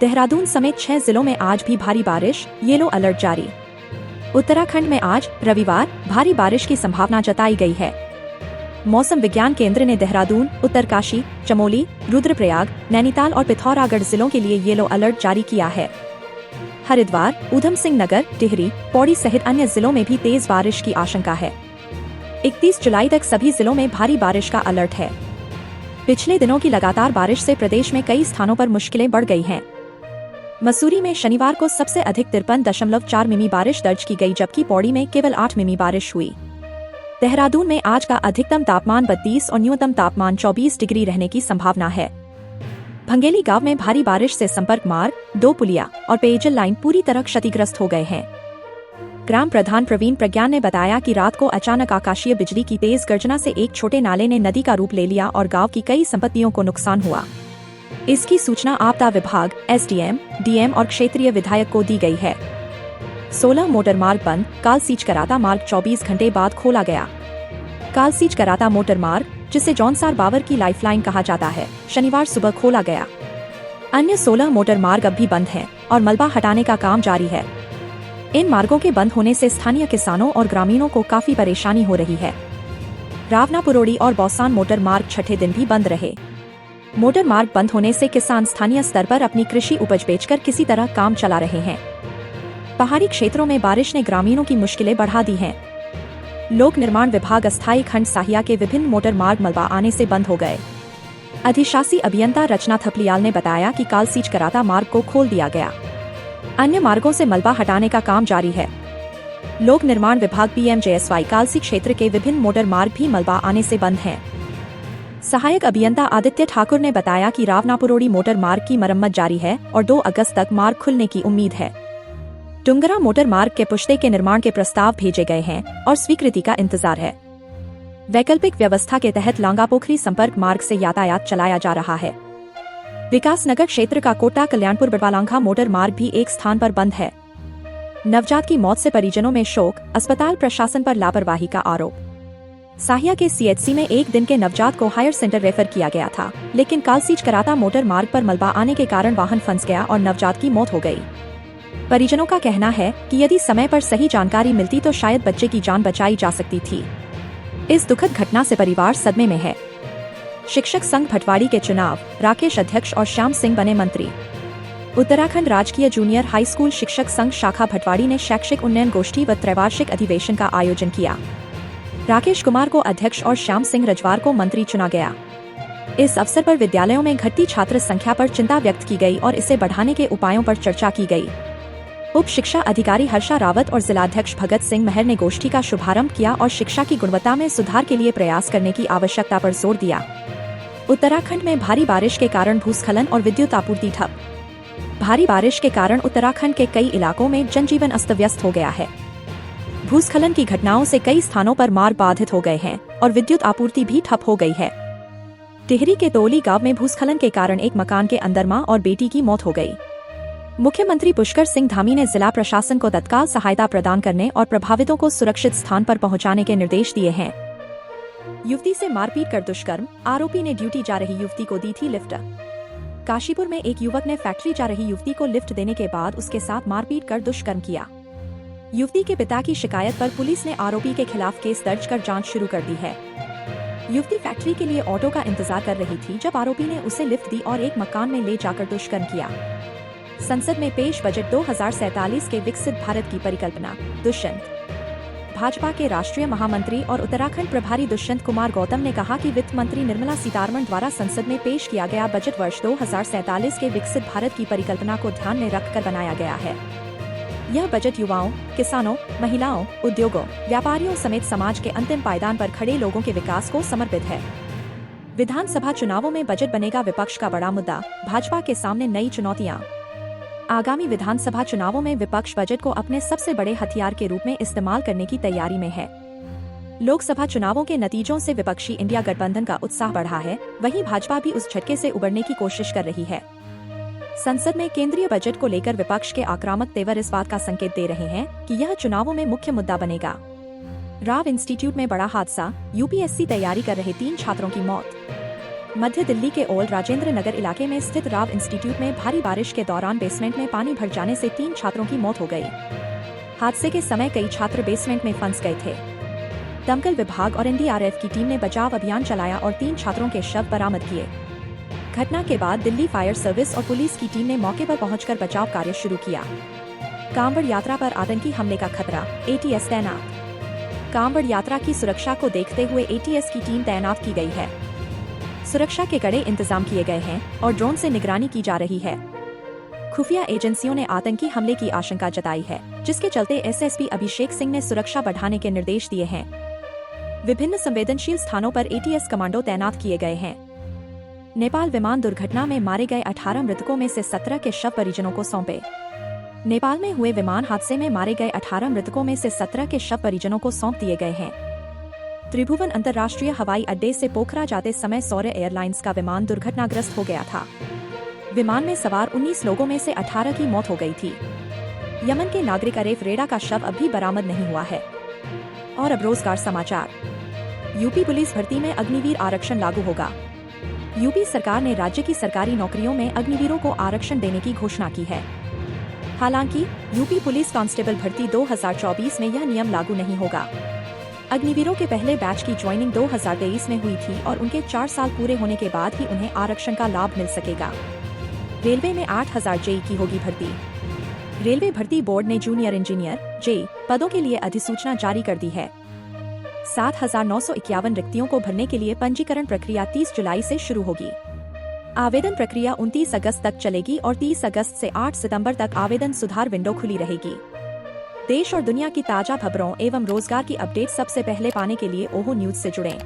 देहरादून समेत 6 जिलों में आज भी भारी बारिश, येलो अलर्ट जारी। उत्तराखंड में आज रविवार भारी बारिश की संभावना जताई गई है। मौसम विज्ञान केंद्र ने देहरादून, उत्तरकाशी, चमोली, रुद्रप्रयाग, नैनीताल और पिथौरागढ़ जिलों के लिए येलो अलर्ट जारी किया है। हरिद्वार, ऊधम सिंह नगर, टिहरी, पौड़ी सहित अन्य जिलों में भी तेज बारिश की आशंका है। 31 जुलाई तक सभी जिलों में भारी बारिश का अलर्ट है। पिछले दिनों की लगातार बारिश से प्रदेश में कई स्थानों पर मुश्किलें बढ़ गई हैं। मसूरी में शनिवार को सबसे अधिक 53.4 मिमी बारिश दर्ज की गई, जबकि पौड़ी में केवल 8 मिमी बारिश हुई। देहरादून में आज का अधिकतम तापमान 32 और न्यूनतम तापमान 24 डिग्री रहने की संभावना है। भंगेली गांव में भारी बारिश से संपर्क मार्ग, 2 पुलिया और पेयजल लाइन पूरी तरह क्षतिग्रस्त हो गए हैं। ग्राम प्रधान प्रवीण प्रज्ञान ने बताया कि रात को अचानक आकाशीय बिजली की तेज गर्जना से एक छोटे नाले ने नदी का रूप ले लिया और गांव की कई संपत्तियों को नुकसान हुआ। इसकी सूचना आपदा विभाग, एसडीएम, डीएम और क्षेत्रीय विधायक को दी गई है। 16 मोटर मार्ग बंद, कालसीच कराता मार्ग 24 घंटे बाद खोला गया। कालसीच कराता मोटर मार्ग, जिसे जौनसार बावर की लाइफलाइन कहा जाता है, शनिवार सुबह खोला गया। अन्य 16 मोटर मार्ग अब भी बंद हैं और मलबा हटाने का काम जारी है। इन मार्गों के बंद होने से स्थानीय किसानों और ग्रामीणों को काफी परेशानी हो रही है। रावना पुरोड़ी और बौसान मोटर मार्ग छठे दिन भी बंद रहे। मोटर मार्ग बंद होने से किसान स्थानीय स्तर पर अपनी कृषि उपज बेचकर किसी तरह काम चला रहे हैं। पहाड़ी क्षेत्रों में बारिश ने ग्रामीणों की मुश्किलें बढ़ा दी हैं। लोक निर्माण विभाग अस्थायी खंड साहिया के विभिन्न मोटर मार्ग मलबा आने से बंद हो गए। अधिशासी अभियंता रचना थपलियाल ने बताया कि कालसीच कराता मार्ग को खोल दिया गया। अन्य मार्गों से मलबा हटाने का काम जारी है। लोक निर्माण विभाग पीएमजेएसवाई कालसी क्षेत्र के विभिन्न मोटर मार्ग भी मलबा आने से बंद हैं। सहायक अभियंता आदित्य ठाकुर ने बताया कि रावनापुरोड़ी मोटर मार्ग की मरम्मत जारी है और 2 अगस्त तक मार्ग खुलने की उम्मीद है। डुंगरा मोटर मार्ग के पुश्ते के निर्माण के प्रस्ताव भेजे गए हैं और स्वीकृति का इंतजार है। वैकल्पिक व्यवस्था के तहत लांगापोखरी संपर्क मार्ग से यातायात चलाया जा रहा है। विकासनगर क्षेत्र का कोटा कल्याणपुर बड़वालांघा मोटर मार्ग भी एक स्थान पर बंद है। नवजात की मौत से परिजनों में शोक, अस्पताल प्रशासन पर लापरवाही का आरोप। साहिया के सीएचसी में एक दिन के नवजात को हायर सेंटर रेफर किया गया था, लेकिन कालसीच कराता मोटर मार्ग पर मलबा आने के कारण वाहन फंस गया और नवजात की मौत हो गई। परिजनों का कहना है कि यदि समय पर सही जानकारी मिलती तो शायद बच्चे की जान बचाई जा सकती थी। इस दुखद घटना से परिवार सदमे में है। शिक्षक संघ भटवाड़ी के चुनाव, राकेश अध्यक्ष और श्याम सिंह बने मंत्री। उत्तराखंड राजकीय जूनियर हाई स्कूल शिक्षक संघ शाखा भटवाड़ी ने शैक्षिक उन्नयन गोष्ठी व त्रैवार्षिक अधिवेशन का आयोजन किया। राकेश कुमार को अध्यक्ष और श्याम सिंह रजवार को मंत्री चुना गया। इस अवसर पर विद्यालयों में घटती छात्र संख्या पर चिंता व्यक्त की गई और इसे बढ़ाने के उपायों पर चर्चा की गई। उप शिक्षा अधिकारी हर्षा रावत और जिलाध्यक्ष भगत सिंह महर ने गोष्ठी का शुभारंभ किया और शिक्षा की गुणवत्ता में सुधार के लिए प्रयास करने की आवश्यकता पर जोर दिया। उत्तराखंड में भारी बारिश के कारण भूस्खलन और विद्युत आपूर्ति ठप। भारी बारिश के कारण उत्तराखंड के कई इलाकों में जनजीवन अस्त व्यस्त हो गया है। भूस्खलन की घटनाओं से कई स्थानों पर मार्ग बाधित हो गए हैं और विद्युत आपूर्ति भी ठप हो गई है। टिहरी के तोली गांव में भूस्खलन के कारण एक मकान के अंदर मां और बेटी की मौत हो गई। मुख्यमंत्री पुष्कर सिंह धामी ने जिला प्रशासन को तत्काल सहायता प्रदान करने और प्रभावितों को सुरक्षित स्थान पर पहुंचाने के निर्देश दिए हैं। युवती से मारपीट कर दुष्कर्म, आरोपी ने ड्यूटी जा रही युवती को दी थी लिफ्ट। काशीपुर में एक युवक ने फैक्ट्री जा रही युवती को लिफ्ट देने के बाद उसके साथ मारपीट कर दुष्कर्म किया। युवती के पिता की शिकायत पर पुलिस ने आरोपी के खिलाफ केस दर्ज कर जांच शुरू कर दी है। युवती फैक्ट्री के लिए ऑटो का इंतजार कर रही थी जब आरोपी ने उसे लिफ्ट दी और एक मकान में ले जाकर दुष्कर्म किया। संसद में पेश बजट 2047 के विकसित भारत की परिकल्पना। दुष्यंत। भाजपा के राष्ट्रीय महामंत्री और उत्तराखंड प्रभारी दुष्यंत कुमार गौतम ने कहा कि वित्त मंत्री निर्मला सीतारमण द्वारा संसद में पेश किया गया बजट वर्ष 2047 के विकसित भारत की परिकल्पना को ध्यान में रखकर बनाया गया है। यह बजट युवाओं, किसानों, महिलाओं, उद्योगों, व्यापारियों समेत समाज के अंतिम पायदान पर खड़े लोगों के विकास को समर्पित है। विधानसभा चुनावों में बजट बनेगा विपक्ष का बड़ा मुद्दा, भाजपा के सामने नई चुनौतियां। आगामी विधानसभा चुनावों में विपक्ष बजट को अपने सबसे बड़े हथियार के रूप में इस्तेमाल करने की तैयारी में है। लोकसभा चुनावों के नतीजों से विपक्षी इंडिया गठबंधन का उत्साह बढ़ा है, वहीं भाजपा भी उस झटके से उबरने की कोशिश कर रही है। संसद में केंद्रीय बजट को लेकर विपक्ष के आक्रामक तेवर इस बात का संकेत दे रहे हैं कि यह चुनावों में मुख्य मुद्दा बनेगा। राव इंस्टीट्यूट में बड़ा हादसा, यूपीएससी तैयारी कर रहे 3 छात्रों की मौत। मध्य दिल्ली के ओल्ड राजेंद्र नगर इलाके में स्थित राव इंस्टीट्यूट में भारी बारिश के दौरान बेसमेंट में पानी भर जाने से 3 छात्रों की मौत हो गई। हादसे के समय कई छात्र बेसमेंट में फंस गए थे। दमकल विभाग और एनडीआरएफ की टीम ने बचाव अभियान चलाया और 3 छात्रों के शव बरामद किए। घटना के बाद दिल्ली फायर सर्विस और पुलिस की टीम ने मौके पर पहुंचकर बचाव कार्य शुरू किया। कांवड़ यात्रा पर आतंकी हमले का खतरा, एटीएस तैनात। कांवड़ यात्रा की सुरक्षा को देखते हुए एटीएस की टीम तैनात की गई है। सुरक्षा के कड़े इंतजाम किए गए हैं और ड्रोन से निगरानी की जा रही है। खुफिया एजेंसियों ने आतंकी हमले की आशंका जताई है, जिसके चलते एसएसपी अभिषेक सिंह ने सुरक्षा बढ़ाने के निर्देश दिए हैं। विभिन्न संवेदनशील स्थानों पर एटीएस कमांडो तैनात किए गए हैं। नेपाल विमान दुर्घटना में मारे गए 18 मृतकों में से 17 के शव परिजनों को सौंपे। नेपाल में हुए विमान हादसे में मारे गए 18 मृतकों में से 17 के शव परिजनों को सौंप दिए गए हैं। त्रिभुवन अंतर्राष्ट्रीय हवाई अड्डे से पोखरा जाते समय सौर्य एयरलाइंस का विमान दुर्घटनाग्रस्त हो गया था। विमान में सवार 19 लोगों में से 18 की मौत हो गई थी। यमन के नागरिक अरेफ रेडा का शव अभी बरामद नहीं हुआ है। और अब रोजगार समाचार। यूपी पुलिस भर्ती में अग्निवीर आरक्षण लागू होगा। यूपी सरकार ने राज्य की सरकारी नौकरियों में अग्निवीरों को आरक्षण देने की घोषणा की है। हालांकि यूपी पुलिस कांस्टेबल भर्ती 2024 में यह नियम लागू नहीं होगा। अग्निवीरों के पहले बैच की ज्वाइनिंग 2023 में हुई थी और उनके 4 साल पूरे होने के बाद ही उन्हें आरक्षण का लाभ मिल सकेगा। रेलवे में 8000 जेई की होगी भर्ती। रेलवे भर्ती बोर्ड ने जूनियर इंजीनियर जेई पदों के लिए अधिसूचना जारी कर दी है। 7951 रिक्तियों को भरने के लिए पंजीकरण प्रक्रिया 30 जुलाई से शुरू होगी। आवेदन प्रक्रिया 29 अगस्त तक चलेगी और 30 अगस्त से 8 सितंबर तक आवेदन सुधार विंडो खुली रहेगी। देश और दुनिया की ताजा खबरों एवं रोजगार की अपडेट सबसे पहले पाने के लिए ओहो न्यूज से जुड़ें।